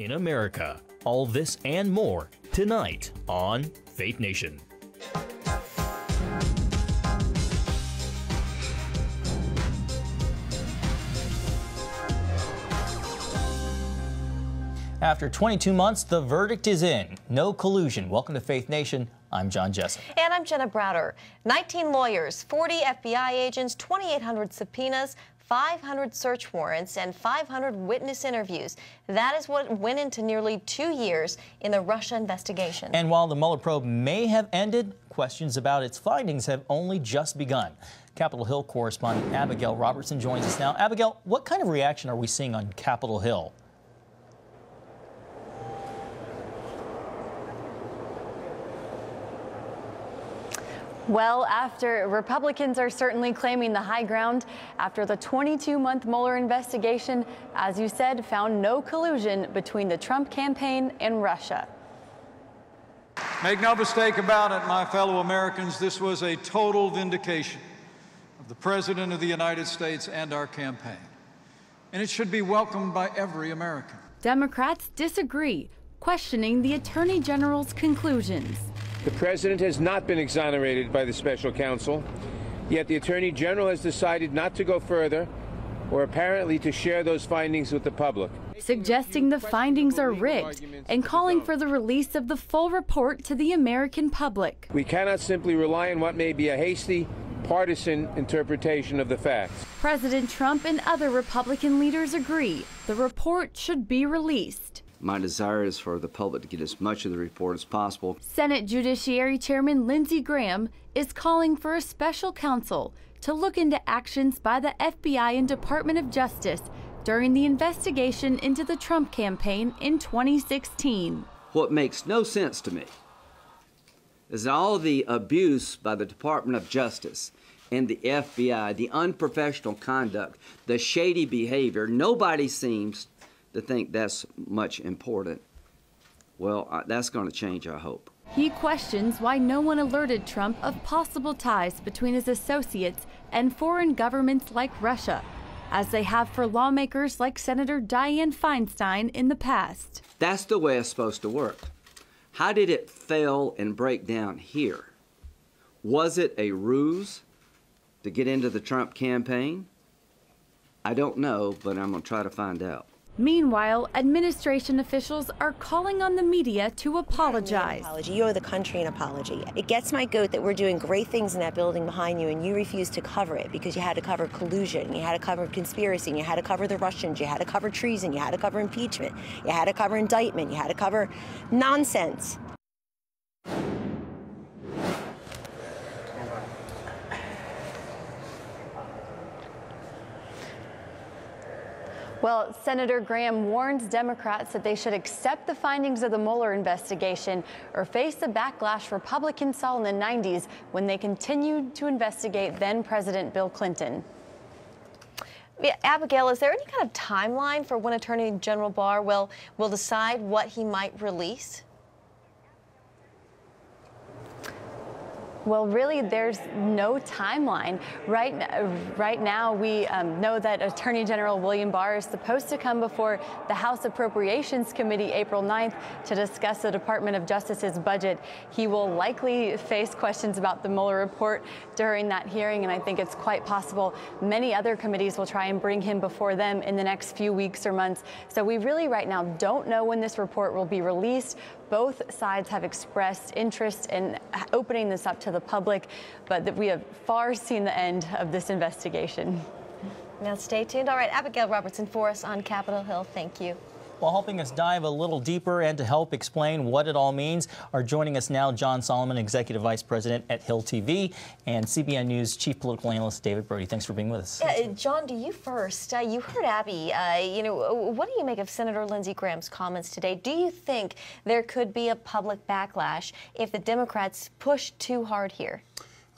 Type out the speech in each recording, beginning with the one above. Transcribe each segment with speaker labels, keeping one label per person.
Speaker 1: in America. All this and more tonight on Faith Nation. After 22 months, the verdict is in. No collusion. Welcome to Faith Nation. I'm John Jessup.
Speaker 2: And I'm Jenna Browder. 19 lawyers, 40 FBI agents, 2,800 subpoenas, 500 search warrants, and 500 witness interviews. That is what went into nearly 2 years in the Russia investigation.
Speaker 1: And while the Mueller probe may have ended, questions about its findings have only just begun. Capitol Hill correspondent Abigail Robertson joins us now. Abigail, what kind of reaction are we seeing on Capitol Hill?
Speaker 3: Well, Republicans are certainly claiming the high ground after the 22-month Mueller investigation, as you said, found no collusion between the Trump campaign and Russia.
Speaker 4: Make no mistake about it, my fellow Americans, this was a total vindication of the President of the United States and our campaign. And it should be welcomed by every American.
Speaker 3: Democrats disagree, questioning the Attorney General's conclusions.
Speaker 5: The president has not been exonerated by the special counsel, yet the Attorney General has decided not to go further or apparently to share those findings with the public.
Speaker 3: Suggesting the findings are rigged and calling for the release of the full report to the American public.
Speaker 5: We cannot simply rely on what may be a hasty, partisan interpretation of the facts.
Speaker 3: President Trump and other Republican leaders agree the report should be released.
Speaker 6: My desire is for the public to get as much of the report as possible.
Speaker 3: Senate Judiciary Chairman Lindsey Graham is calling for a special counsel to look into actions by the FBI and Department of Justice during the investigation into the Trump campaign in 2016.
Speaker 6: What makes no sense to me is all the abuse by the Department of Justice and the FBI, the unprofessional conduct, the shady behavior. Nobody seems to think that's much important. Well, that's going to change, I hope.
Speaker 3: He questions why no one alerted Trump of possible ties between his associates and foreign governments like Russia, as they have for lawmakers like Senator Dianne Feinstein in the past.
Speaker 6: That's the way it's supposed to work. How did it fail and break down here? Was it a ruse to get into the Trump campaign? I don't know, but I'm going to try to find out.
Speaker 3: Meanwhile, administration officials are calling on the media to apologize.
Speaker 7: You owe the country an apology. It gets my goat that we're doing great things in that building behind you and you refuse to cover it because you had to cover collusion, you had to cover conspiracy, and you had to cover the Russians, you had to cover treason, you had to cover impeachment, you had to cover indictment, you had to cover nonsense.
Speaker 3: Well, Senator Graham warns Democrats that they should accept the findings of the Mueller investigation or face the backlash Republicans saw in the 90s when they continued to investigate then-President Bill Clinton.
Speaker 2: Yeah, Abigail, is there any kind of timeline for when Attorney General Barr will decide what he might release?
Speaker 3: Well, really, there's no timeline. Right now, we know that Attorney General William Barr is supposed to come before the House Appropriations Committee April 9th to discuss the Department of Justice's budget. He will likely face questions about the Mueller report during that hearing, and I think it's quite possible many other committees will try and bring him before them in the next few weeks or months. So we really right now don't know when this report will be released. Both sides have expressed interest in opening this up to the public, but we have far seen the end of this investigation.
Speaker 2: Now stay tuned. All right, Abigail Robertson for us on Capitol Hill. Thank you.
Speaker 1: Well, helping us dive a little deeper and to help explain what it all means are joining us now John Solomon, Executive Vice President at Hill TV, and CBN News Chief Political Analyst David Brody. Thanks for being with us.
Speaker 2: John, to you first. You heard Abby. What do you make of Senator Lindsey Graham's comments today? Do you think there could be a public backlash if the Democrats push too hard here?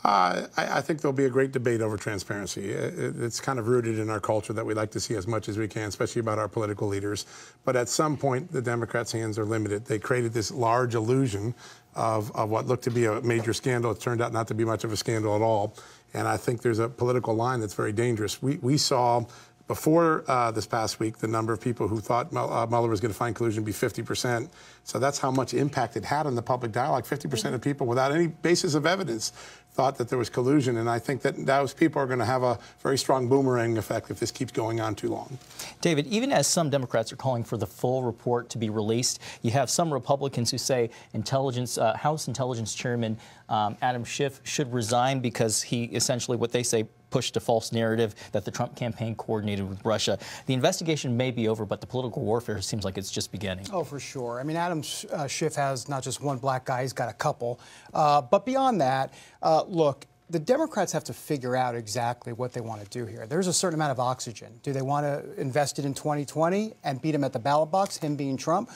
Speaker 8: I think there'll be a great debate over transparency. It's kind of rooted in our culture that we like to see as much as we can, especially about our political leaders. But at some point, the Democrats' hands are limited. They created this large illusion of what looked to be a major scandal. It turned out not to be much of a scandal at all. And I think there's a political line that's very dangerous. We saw Before this past week, the number of people who thought Mueller was going to find collusion would be 50%. So that's how much impact it had on the public dialogue. 50% of people, without any basis of evidence, thought that there was collusion. And I think that those people are going to have a very strong boomerang effect if this keeps going on too long.
Speaker 1: David, even as some Democrats are calling for the full report to be released, you have some Republicans who say House Intelligence Chairman Adam Schiff should resign because he essentially, what they say, pushed a false narrative that the Trump campaign coordinated with Russia. The investigation may be over, but the political warfare seems like it's just beginning.
Speaker 9: Oh, for sure. I mean, Adam Schiff has not just one black guy, he's got a couple. But beyond that, look, the Democrats have to figure out exactly what they want to do here. There's a certain amount of oxygen. Do they want to invest it in 2020 and beat him at the ballot box, him being Trump?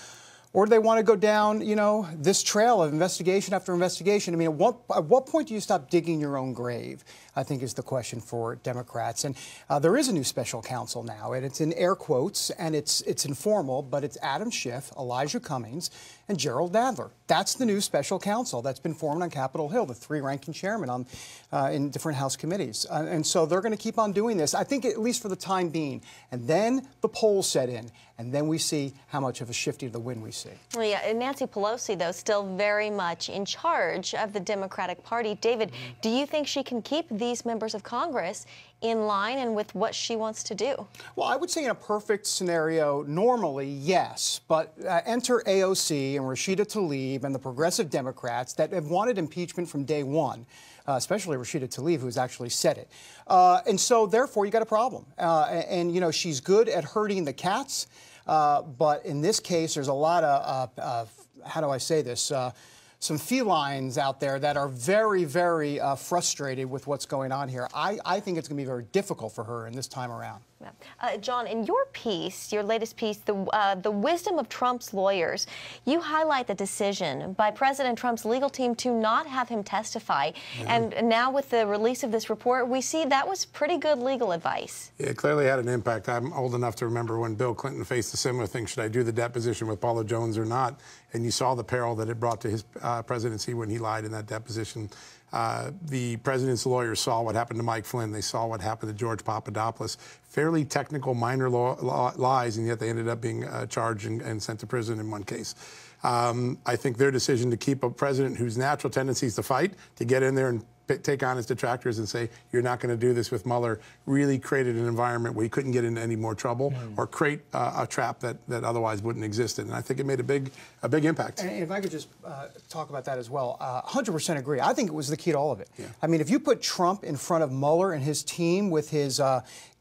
Speaker 9: Or do they want to go down, you know, this trail of investigation after investigation? I mean, at what point do you stop digging your own grave, I think is the question for Democrats. And there is a new special counsel now, and it's in air quotes, and it's informal, but it's Adam Schiff, Elijah Cummings, and Gerald Nadler. That's the new special counsel that's been formed on Capitol Hill, the three ranking chairmen in different House committees. And so they're going to keep on doing this, I think, at least for the time being. And then the polls set in, and then we see how much of a shifting of the wind we see.
Speaker 2: Well, yeah, and Nancy Pelosi, though, still very much in charge of the Democratic Party. David, do you think she can keep these members of Congress in line and with what she wants to do?
Speaker 9: Well, I would say in a perfect scenario, normally, yes. But enter AOC and Rashida Tlaib and the progressive Democrats that have wanted impeachment from day one. Especially Rashida Tlaib, who's actually said it. And so, therefore, you got a problem. And, you know, she's good at herding the cats. But in this case, there's a lot of, how do I say this, some felines out there that are very, very frustrated with what's going on here. I think it's going to be very difficult for her in this time around.
Speaker 2: Yeah. John, in your piece, your latest piece, the wisdom of Trump's lawyers, you highlight the decision by President Trump's legal team to not have him testify. And now with the release of this report, we see that was pretty good legal advice.
Speaker 8: It clearly had an impact. I'm old enough to remember when Bill Clinton faced a similar thing. Should I do the deposition with Paula Jones or not? And you saw the peril that it brought to his presidency when he lied in that deposition. The president's lawyers saw what happened to Mike Flynn. They saw what happened to George Papadopoulos. Fairly technical, minor lies, and yet they ended up being charged and sent to prison in one case. I think their decision to keep a president whose natural tendency is to fight, to get in there and take on his detractors and say, you're not going to do this with Mueller, really created an environment where he couldn't get into any more trouble or create a trap that otherwise wouldn't exist. And I think it made a big impact.
Speaker 9: And if I could just talk about that as well, 100% agree. I think it was the key to all of it. Yeah. I mean, if you put Trump in front of Mueller and his team with his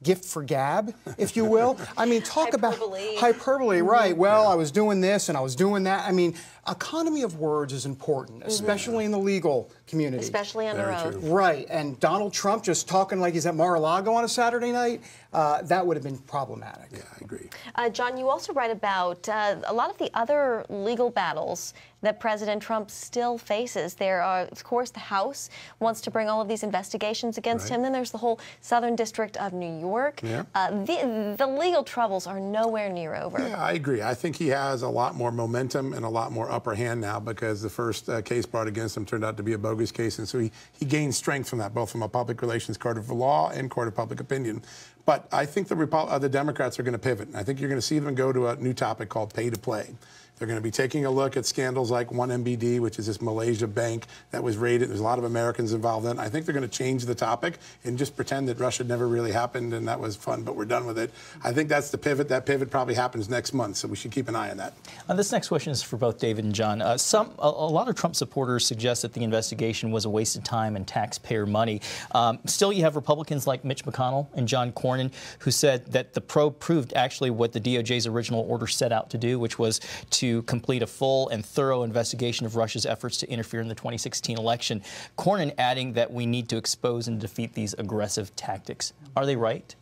Speaker 9: gift for gab, if you will. I mean, talk about hyperbole, right? Well, I was doing this and I was doing that. I mean, economy of words is important, especially in the legal community.
Speaker 2: Especially under oath.
Speaker 9: Right. And Donald Trump just talking like he's at Mar-a-Lago on a Saturday night, that would have been problematic.
Speaker 8: Yeah, I agree.
Speaker 2: John, you also write about a lot of the other legal battles that President Trump still faces. There are, of course, the House wants to bring all of these investigations against him. Then there's the whole Southern District of New York. Yeah. The legal troubles are nowhere near over.
Speaker 8: Yeah, I agree. I think he has a lot more momentum and a lot more upper hand now because the first case brought against him turned out to be a bogus case. And so he gained strength from that, both from a public relations court of law and court of public opinion. But I think the Democrats are going to pivot. And I think you're going to see them go to a new topic called pay to play. They're going to be taking a look at scandals like 1MBD, which is this Malaysia bank that was raided. There's a lot of Americans involved in it. I think they're going to change the topic and just pretend that Russia never really happened and that was fun, but we're done with it. I think that's the pivot. That pivot probably happens next month, so we should keep an eye on that.
Speaker 1: This next question is for both David and John. A lot of Trump supporters suggest that the investigation was a waste of time and taxpayer money. Still, you have Republicans like Mitch McConnell and John Cornyn who said that the probe proved actually what the DOJ's original order set out to do, which was to complete a full and thorough investigation of Russia's efforts to interfere in the 2016 election. Cornyn adding that we need to expose and defeat these aggressive tactics. Are they right?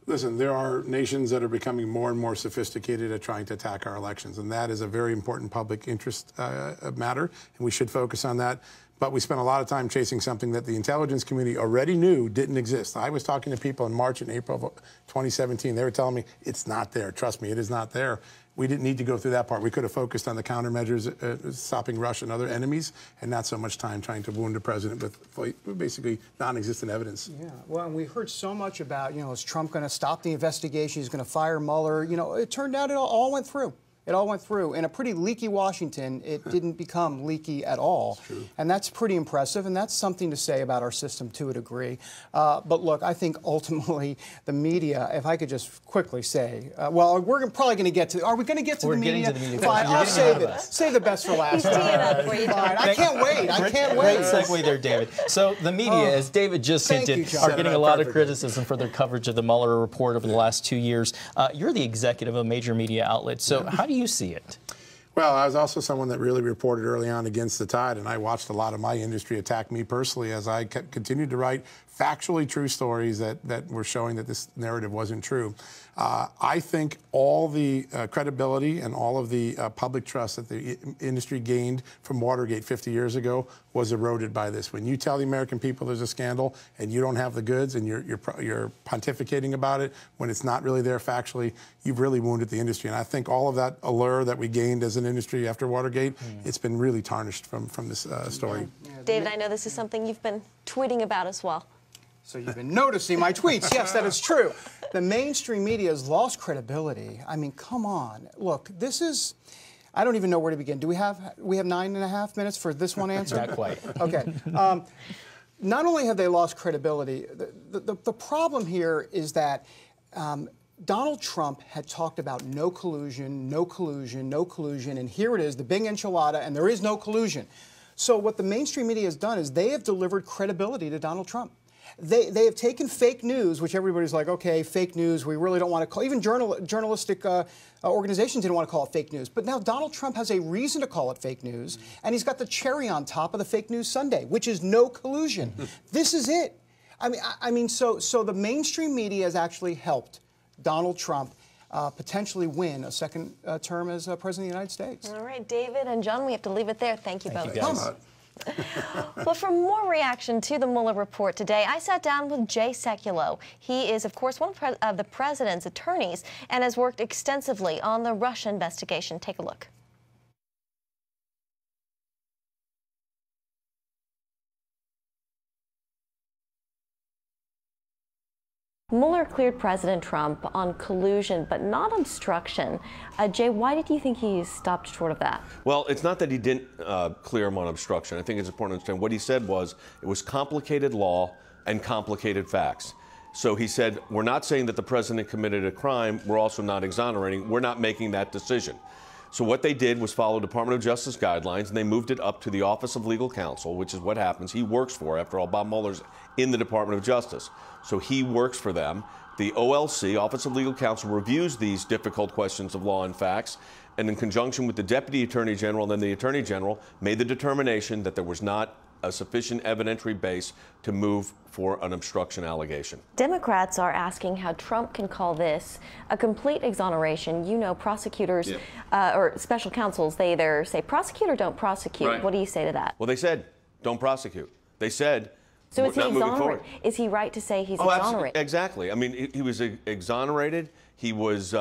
Speaker 8: Listen, there are nations that are becoming more and more sophisticated at trying to attack our elections, and that is a very important public interest matter, and we should focus on that. But we spent a lot of time chasing something that the intelligence community already knew didn't exist. I was talking to people in March and April of 2017. They were telling me, it's not there. Trust me, it is not there. We didn't need to go through that part. We could have focused on the countermeasures, stopping Russia and other enemies, and not so much time trying to wound the president with basically non-existent evidence.
Speaker 9: Yeah, well, and we heard so much about, is Trump going to stop the investigation? He's going to fire Mueller. It turned out it all went through. It all went through. In a pretty leaky Washington, it didn't become leaky at all.
Speaker 8: That's true.
Speaker 9: And that's pretty impressive, and that's something to say about our system to a degree. But look, I think ultimately the media, if I could just quickly say, well, we're probably going to get to, are we going to get to the media?
Speaker 1: We're getting to the media.
Speaker 9: Fine, I'll save it. Save the best for last.
Speaker 2: He's teeing up for you, John.
Speaker 9: I can't wait. I can't wait.
Speaker 1: Great segue there, David. So the media, as David just hinted, are getting a lot of criticism for their coverage of the Mueller report over the last 2 years. You're the executive of a major media outlet, so how do you see it?
Speaker 8: Well, I was also someone that really reported early on against the tide, and I watched a lot of my industry attack me personally as I continued to write factually true stories that were showing that this narrative wasn't true. I think all the credibility and all of the public trust that the industry gained from Watergate 50 years ago was eroded by this. When you tell the American people there's a scandal and you don't have the goods and you're pontificating about it when it's not really there factually, you've really wounded the industry. And I think all of that allure that we gained as an industry after Watergate, it's been really tarnished from this story.
Speaker 2: David, I know this is something you've been tweeting about as well.
Speaker 9: So you've been noticing my tweets. Yes, that is true. The mainstream media has lost credibility. I mean, come on. Look, this is, I don't even know where to begin. Do we have 9.5 minutes for this one answer?
Speaker 1: Not quite.
Speaker 9: Okay. Not only have they lost credibility, the problem here is that Donald Trump had talked about no collusion, no collusion, no collusion, and here it is, the big enchilada, and there is no collusion. So what the mainstream media has done is they have delivered credibility to Donald Trump. They have taken fake news, which everybody's like, okay, fake news, we really don't want to call, even journalistic organizations didn't want to call it fake news. But now Donald Trump has a reason to call it fake news, and he's got the cherry on top of the fake news sundae, which is no collusion. This is it. I mean, so the mainstream media has actually helped Donald Trump potentially win a second term as President of the United States.
Speaker 2: All right, David and John, we have to leave it there. Thank you both.
Speaker 1: You guys.
Speaker 2: Well, for more reaction to the Mueller report today, I sat down with Jay Sekulow. He is, of course, one of the president's attorneys and has worked extensively on the Russia investigation. Take a look. Mueller cleared President Trump on collusion, but not obstruction. Jay, why did you think he stopped short of that?
Speaker 10: Well, it's not that he didn't clear him on obstruction. I think it's important to understand what he said was it was complicated law and complicated facts. So he said, we're not saying that the president committed a crime. We're also not exonerating. We're not making that decision. So what they did was follow Department of Justice guidelines, and they moved it up to the Office of Legal Counsel, which is what happens. He works for, after all, Bob Mueller's in the Department of Justice. So he works for them. The OLC, Office of Legal Counsel, reviews these difficult questions of law and facts, and in conjunction with the Deputy Attorney General and then the Attorney General, made the determination that there was not a sufficient evidentiary base to move for an obstruction allegation.
Speaker 2: Democrats are asking how Trump can call this a complete exoneration. You know, prosecutors or special counsels, they either say prosecute or don't prosecute. Right. What do you say to that?
Speaker 10: Well, they said don't prosecute. They said
Speaker 2: so is he
Speaker 10: exonerated?
Speaker 2: Is he right to say he's exonerated?
Speaker 10: Exactly. I mean, he was exonerated. He was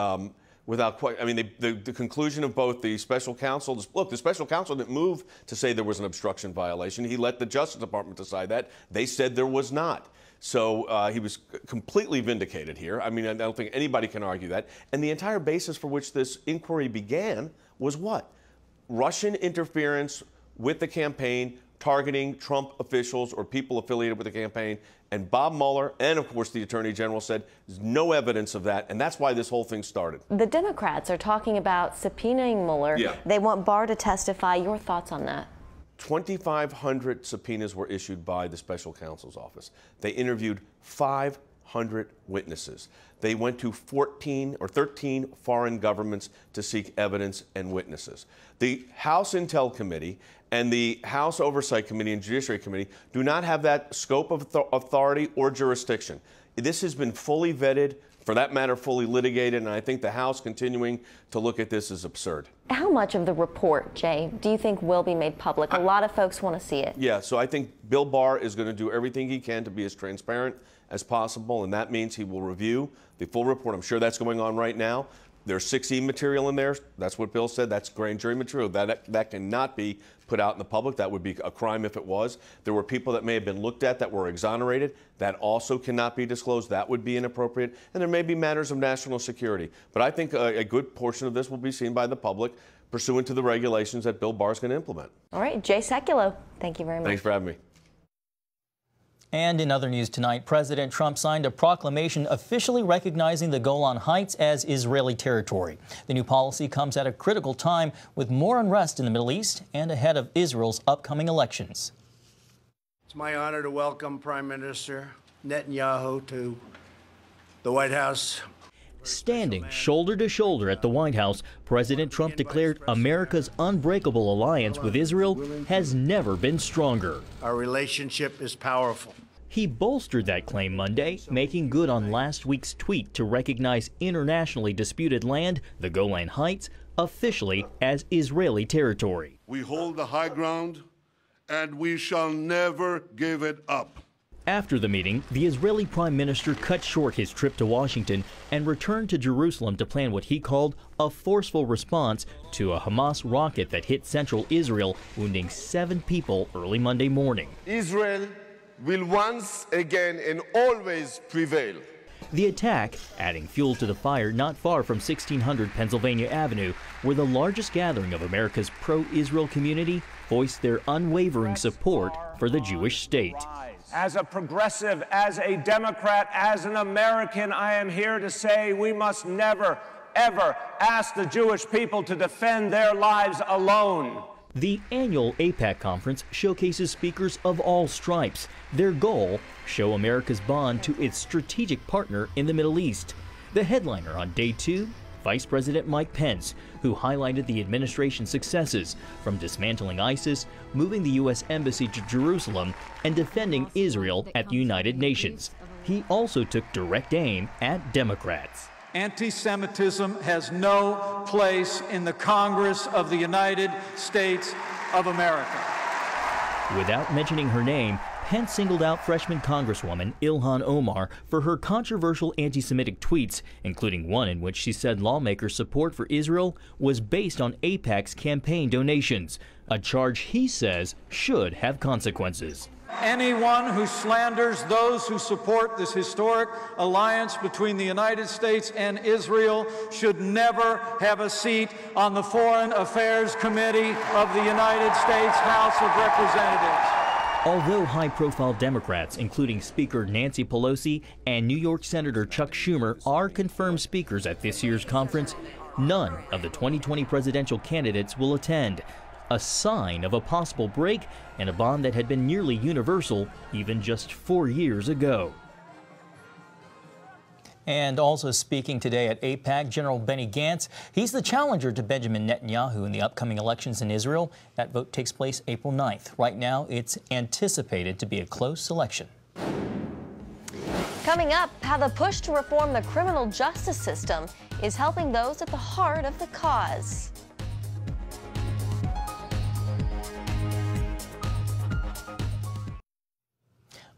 Speaker 10: without quite. I mean, the conclusion of both the special counsel. Look, the special counsel didn't move to say there was an obstruction violation. He let the Justice Department decide that. They said there was not. So he was completely vindicated here. I mean, I don't think anybody can argue that. And the entire basis for which this inquiry began was what? Russian interference with the campaign, targeting Trump officials or people affiliated with the campaign. And Bob Mueller and, of course, the Attorney General said there's no evidence of that. And that's why this whole thing started.
Speaker 2: The Democrats are talking about subpoenaing Mueller. Yeah. They want Barr to testify. Your thoughts on that?
Speaker 10: 2,500 subpoenas were issued by the special counsel's office. They interviewed 500 witnesses. They went to 14 or 13 foreign governments to seek evidence and witnesses. The House Intel Committee and the House Oversight Committee and Judiciary Committee do not have that scope of authority or jurisdiction. This has been fully vetted, for that matter, fully litigated, and I think the House continuing to look at this is absurd.
Speaker 2: How much of the report, Jay, do you think will be made public? A lot of folks want to see it.
Speaker 10: Yeah, so I think Bill Barr is going to do everything he can to be as transparent as possible, and that means he will review the full report. I'm sure that's going on right now. There's 6E material in there. That's what Bill said. That's grand jury material. That cannot be put out in the public. That would be a crime if it was. There were people that may have been looked at that were exonerated. That also cannot be disclosed. That would be inappropriate. And there may be matters of national security. But I think a good portion of this will be seen by the public pursuant to the regulations that Bill Barr is going to implement.
Speaker 2: All right, Jay Sekulow, thank you very much.
Speaker 10: Thanks for having me.
Speaker 1: And in other news tonight, President Trump signed a proclamation officially recognizing the Golan Heights as Israeli territory. The new policy comes at a critical time with more unrest in the Middle East and ahead of Israel's upcoming elections.
Speaker 11: It's my honor to welcome Prime Minister Netanyahu to the White House.
Speaker 12: Standing shoulder to shoulder at the White House, President Trump declared America's unbreakable alliance with Israel has never been stronger.
Speaker 11: Our relationship is powerful.
Speaker 12: He bolstered that claim Monday, making good on last week's tweet to recognize internationally disputed land, the Golan Heights, officially as Israeli territory.
Speaker 13: We hold the high ground, and we shall never give it up.
Speaker 12: After the meeting, the Israeli Prime Minister cut short his trip to Washington and returned to Jerusalem to plan what he called a forceful response to a Hamas rocket that hit central Israel, wounding 7 people early Monday morning.
Speaker 13: Israel will once again and always prevail.
Speaker 12: The attack, adding fuel to the fire not far from 1600 Pennsylvania Avenue, where the largest gathering of America's pro-Israel community voiced their unwavering support for the Jewish state.
Speaker 14: As a progressive, as a Democrat, as an American, I am here to say we must never, ever ask the Jewish people to defend their lives alone.
Speaker 12: The annual AIPAC conference showcases speakers of all stripes. Their goal, show America's bond to its strategic partner in the Middle East. The headliner on day 2, Vice President Mike Pence, who highlighted the administration's successes, from dismantling ISIS, moving the U.S. Embassy to Jerusalem, and defending Israel at the United Nations. He also took direct aim at Democrats.
Speaker 4: Anti-Semitism has no place in the Congress of the United States of America.
Speaker 12: Without mentioning her name, Pence singled out freshman Congresswoman Ilhan Omar for her controversial anti-Semitic tweets, including one in which she said lawmakers' support for Israel was based on AIPAC's campaign donations, a charge he says should have consequences.
Speaker 4: Anyone who slanders those who support this historic alliance between the United States and Israel should never have a seat on the Foreign Affairs Committee of the United States House of Representatives.
Speaker 12: Although high-profile Democrats, including Speaker Nancy Pelosi and New York Senator Chuck Schumer, are confirmed speakers at this year's conference, none of the 2020 presidential candidates will attend, a sign of a possible break in a bond that had been nearly universal even just 4 years ago.
Speaker 1: And also speaking today at AIPAC, General Benny Gantz. He's the challenger to Benjamin Netanyahu in the upcoming elections in Israel. That vote takes place April 9th. Right now, it's anticipated to be a close election.
Speaker 2: Coming up, how the push to reform the criminal justice system is helping those at the heart of the cause.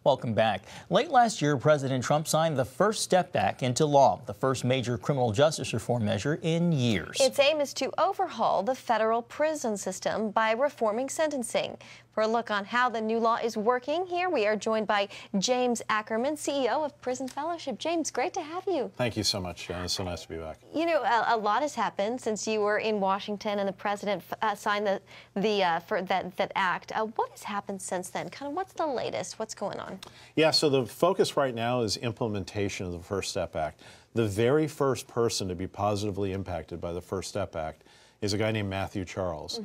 Speaker 1: Welcome back. Late last year, President Trump signed the First Step Act into law, the first major criminal justice reform measure in years.
Speaker 2: Its aim is to overhaul the federal prison system by reforming sentencing. For a look on how the new law is working, here we are joined by James Ackerman, CEO of Prison Fellowship. James, great to have you.
Speaker 15: Thank you so much, Jen. It's so nice to be back.
Speaker 2: You know, a lot has happened since you were in Washington and the president signed that act. What has happened since then? Kind of what's the latest? What's going on?
Speaker 15: Yeah, so the focus right now is implementation of the First Step Act. The very first person to be positively impacted by the First Step Act is a guy named Matthew Charles.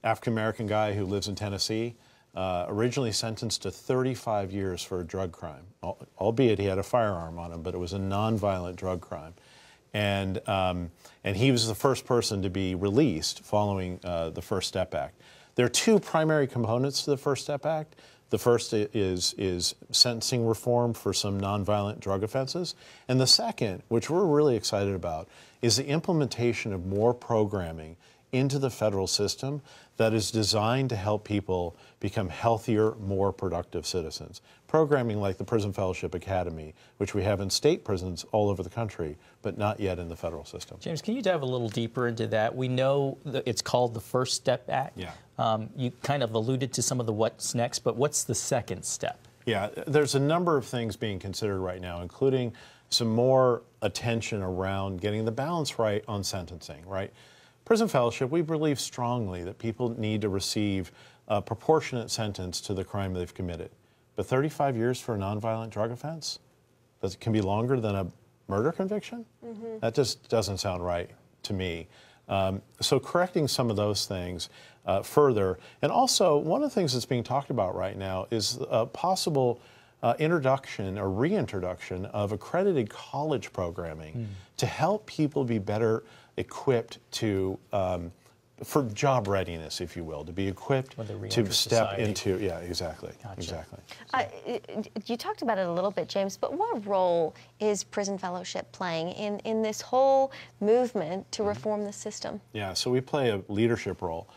Speaker 15: African-American guy who lives in Tennessee, originally sentenced to 35 years for a drug crime, albeit he had a firearm on him, but it was a nonviolent drug crime. And he was the first person to be released following the First Step Act. There are two primary components to the First Step Act. The first is sentencing reform for some nonviolent drug offenses. And the second, which we're really excited about, is the implementation of more programming into the federal system that is designed to help people become healthier, more productive citizens. Programming like the Prison Fellowship Academy, which we have in state prisons all over the country, but not yet in the federal system.
Speaker 1: James, can you dive a little deeper into that? We know that it's called the First Step Act.
Speaker 15: Yeah.
Speaker 1: You kind of alluded to some of the what's next, but what's the second step?
Speaker 15: Yeah, there's a number of things being considered right now, including some more attention around getting the balance right on sentencing, right? Prison Fellowship, we believe strongly that people need to receive a proportionate sentence to the crime they've committed. But 35 years for a nonviolent drug offense? That can be longer than a murder conviction? Mm-hmm. That just doesn't sound right to me. So correcting some of those things further. And also, one of the things that's being talked about right now is a possible introduction or reintroduction of accredited college programming to help people be better equipped to for job readiness, if you will, to be equipped to step into, yeah, exactly, exactly.
Speaker 2: You talked about it a little bit, James, but what role is Prison Fellowship playing in this whole movement to reform the system?
Speaker 15: Yeah, so we play a leadership role.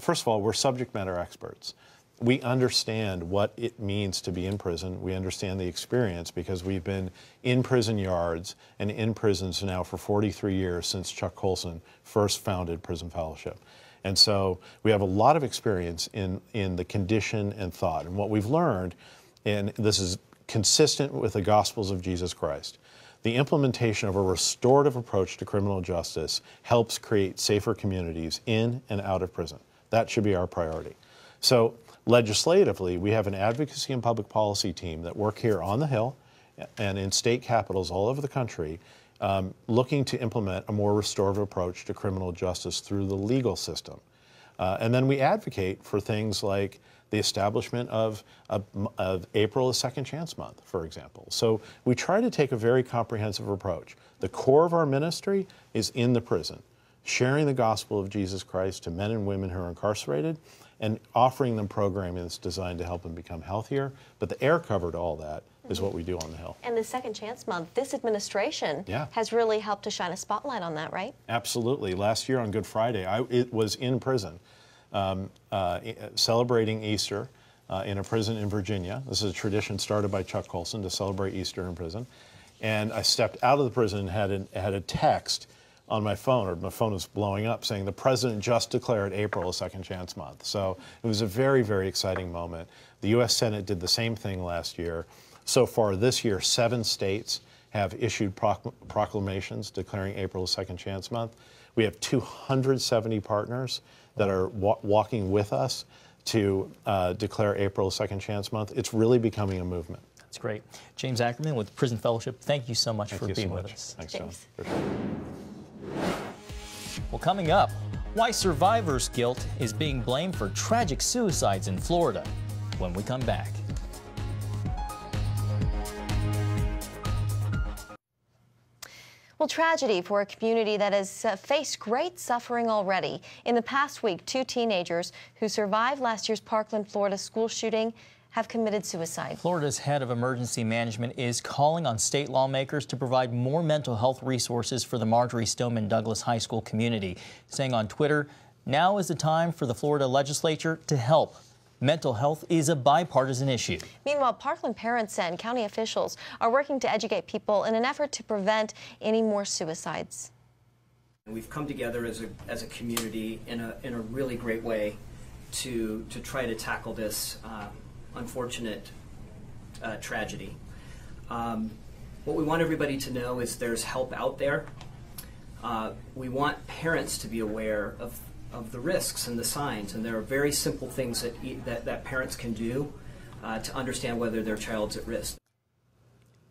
Speaker 15: First of all, we're subject matter experts. We understand what it means to be in prison. We understand the experience because we've been in prison yards and in prisons now for 43 years since Chuck Colson first founded Prison Fellowship. And so we have a lot of experience in the condition and thought. And what we've learned, and this is consistent with the Gospels of Jesus Christ, the implementation of a restorative approach to criminal justice helps create safer communities in and out of prison. That should be our priority. So legislatively, we have an advocacy and public policy team that work here on the Hill and in state capitals all over the country, looking to implement a more restorative approach to criminal justice through the legal system. And then we advocate for things like the establishment of April as Second Chance Month, for example. So we try to take a very comprehensive approach. The core of our ministry is in the prison, sharing the gospel of Jesus Christ to men and women who are incarcerated, and offering them programming that's designed to help them become healthier. But the air cover to all that is what we do on the Hill.
Speaker 2: And the Second Chance Month, this administration has really helped to shine a spotlight on that, right?
Speaker 15: Absolutely. Last year on Good Friday, it was in prison celebrating Easter in a prison in Virginia. This is a tradition started by Chuck Colson to celebrate Easter in prison. And I stepped out of the prison and had a text on my phone, or my phone was blowing up, saying the president just declared April a Second Chance Month. So it was a very, very exciting moment. The U.S. Senate did the same thing last year. So far this year, 7 states have issued proclamations declaring April a Second Chance Month. We have 270 partners that are walking with us to declare April a Second Chance Month. It's really becoming a movement.
Speaker 1: That's great. James Ackerman with Prison Fellowship, thank you so much for being with us.
Speaker 15: Thanks,
Speaker 2: James.
Speaker 15: John.
Speaker 1: Well, coming up, why survivor's guilt is being blamed for tragic suicides in Florida when we come back.
Speaker 2: Well, tragedy for a community that has faced great suffering already. In the past week, 2 teenagers who survived last year's Parkland, Florida school shooting have committed suicide.
Speaker 1: Florida's head of emergency management is calling on state lawmakers to provide more mental health resources for the Marjory Stoneman Douglas High School community, saying on Twitter, now is the time for the Florida legislature to help. Mental health is a bipartisan issue.
Speaker 2: Meanwhile, Parkland parents and county officials are working to educate people in an effort to prevent any more suicides.
Speaker 16: We've come together as a community in a really great way to try to tackle this unfortunate tragedy. What we want everybody to know is there's help out there. We want parents to be aware of the risks and the signs, and there are very simple things that parents can do to understand whether their child's at risk.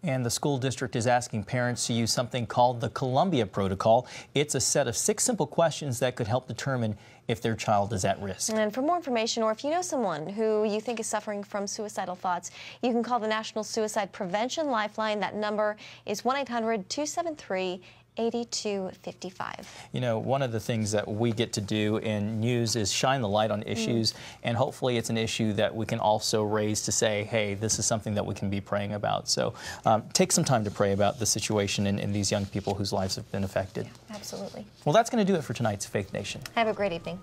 Speaker 1: And the school district is asking parents to use something called the Columbia Protocol. It's a set of 6 simple questions that could help determine if their child is at risk.
Speaker 2: And for more information, or if you know someone who you think is suffering from suicidal thoughts, you can call the National Suicide Prevention Lifeline. That number is 1-800-273-8888. 8255.
Speaker 1: You know, one of the things that we get to do in news is shine the light on issues, and hopefully it's an issue that we can also raise to say, hey, this is something that we can be praying about. So take some time to pray about the situation in these young people whose lives have been affected.
Speaker 2: Absolutely.
Speaker 1: Well, that's going to do it for tonight's Faith Nation.
Speaker 2: Have a great evening.